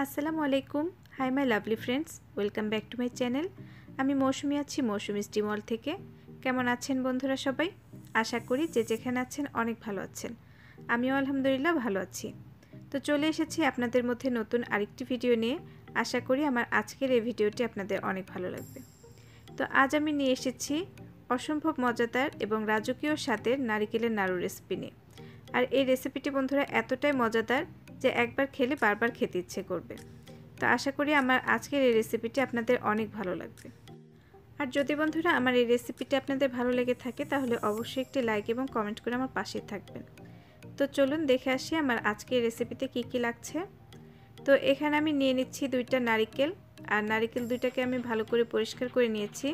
আসসালামু আলাইকুম। Hi my lovely friends, welcome back to my channel. আমি মৌসুমি আছি মৌসুমি স্টিমল থেকে। কেমন আছেন বন্ধুরা সবাই? আশা করি যে যেখানে আছেন অনেক ভালো আছেন। আমিও আলহামদুলিল্লাহ ভালো আছি। তো চলে এসেছি আপনাদের মধ্যে নতুন আরেকটি ভিডিও নিয়ে। আশা করি আমার আজকের এই ভিডিওটি আপনাদের অনেক ভালো লাগবে। তো আজ আমি নিয়ে এসেছি অসম্ভব মজাদার এবং রাজকীয় স্বাদের নারিকেলের নাড়ু রেসিপি নিয়ে। আর এই রেসিপিটি বন্ধুরা এতটাই মজাদার যে একবার খেলে বারবার খেতে ইচ্ছে করবে। তো আশা করি আমার আজকের এই রেসিপিটি আপনাদের অনেক ভালো লাগবে। আর যদি বন্ধুরা আমার এই রেসিপিটি আপনাদের ভালো লেগে থাকে তাহলে অবশ্যই একটি লাইক এবং কমেন্ট করে আমার পাশে থাকবেন। তো চলুন দেখে আসি আমার আজকের রেসিপিতে কি কি লাগছে। তো এখানে আমি নিয়ে নিচ্ছি 2টা নারিকেল। আর নারিকেল 2টাকে আমি ভালো করে পরিষ্কার করে নিয়েছি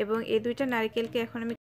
এবং এই 2টা নারিকেলকে এখন আমি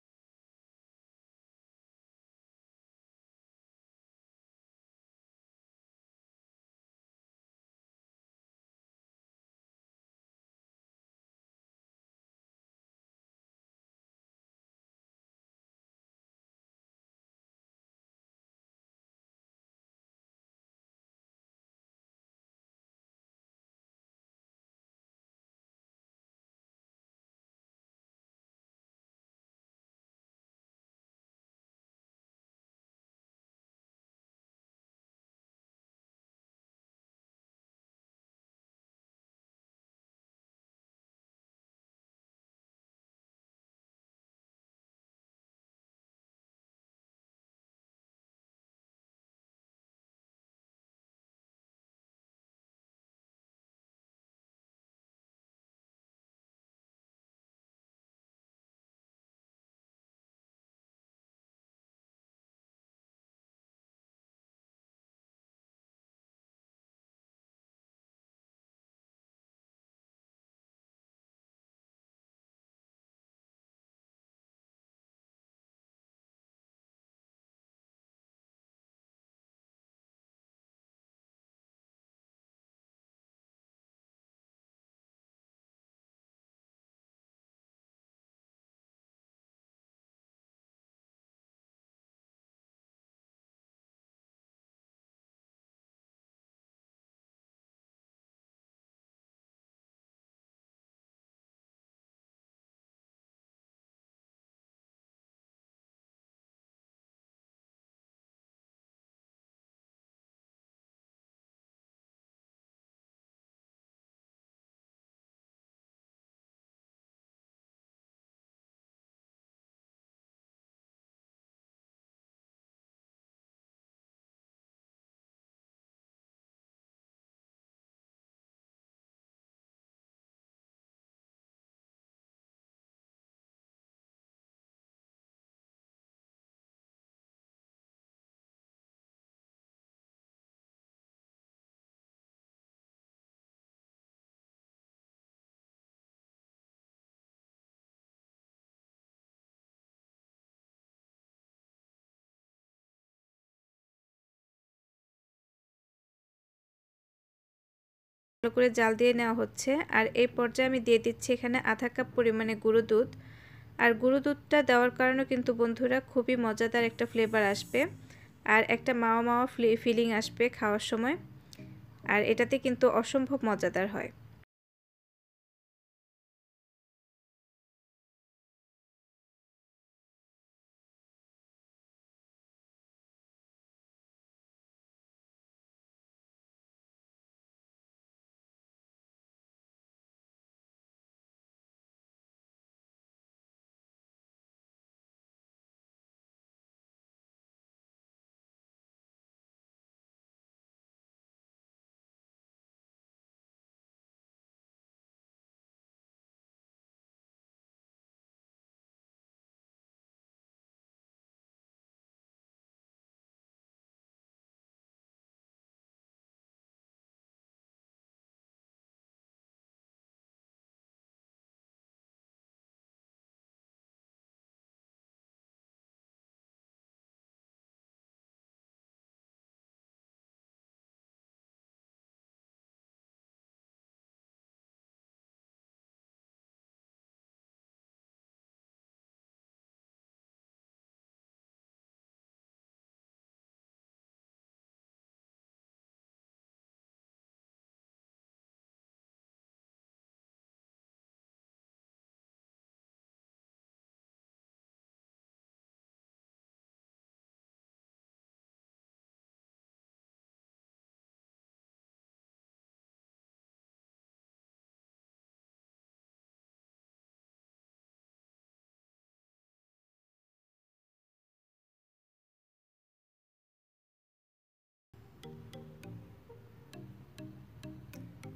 ভালো করে জাল দিয়ে নেওয়া হচ্ছে। আর এই পর্যায়ে আমি দিয়ে দিচ্ছি এখানে আধা কাপ পরিমাণে গুঁড়ো দুধ। আর গুঁড়ো দুধটা দেওয়ার কারণে কিন্তু বন্ধুরা খুবই মজাদার একটা ফ্লেভার আসবে আর একটা মাওয়া মাওয়া ফিলিং আসবে খাওয়ার সময়। আর এটাতে কিন্তু অসম্ভব মজাদার হয়।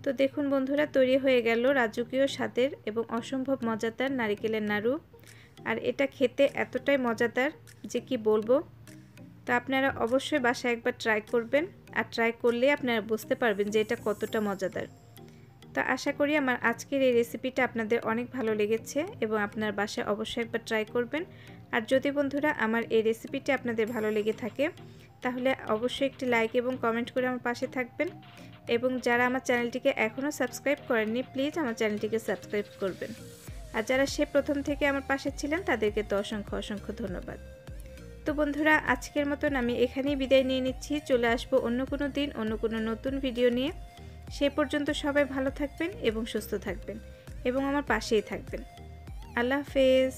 তো দেখুন বন্ধুরা, তৈরি হয়ে গেল রাজকীয় স্বাদের এবং অসম্ভব মজাদার নারিকেলের নাড়ু। আর এটা খেতে এতটাই মজাদার যে কি বলবো। তো আপনারা অবশ্যই বাসায় একবার ট্রাই করবেন, আর ট্রাই করলে আপনারা বুঝতে পারবেন যে এটা কতটা মজাদার। তো আশা করি আমার আজকের এই রেসিপিটা আপনাদের অনেক ভালো লেগেছে এবং আপনার বাসায় অবশ্যই একবার ট্রাই করবেন। আর যদি বন্ধুরা আমার এই রেসিপিটি আপনাদের ভালো লেগে থাকে তাহলে অবশ্যই একটি লাইক এবং কমেন্ট করে আমার পাশে থাকবেন। এবং যারা আমার চ্যানেলটিকে এখনও সাবস্ক্রাইব করেননি প্লিজ আমার চ্যানেলটিকে সাবস্ক্রাইব করবেন। আর যারা প্রথম থেকে আমার পাশে ছিলেন তাদেরকে তো অসংখ্য ধন্যবাদ। তো বন্ধুরা, আজকের মতন আমি এখানেই বিদায় নিয়ে নিচ্ছি। চলে আসবো অন্য কোনো দিন অন্য কোনো নতুন ভিডিও নিয়ে। সে পর্যন্ত সবাই ভালো থাকবেন এবং সুস্থ থাকবেন এবং আমার পাশেই থাকবেন। আল্লাহ হাফেজ।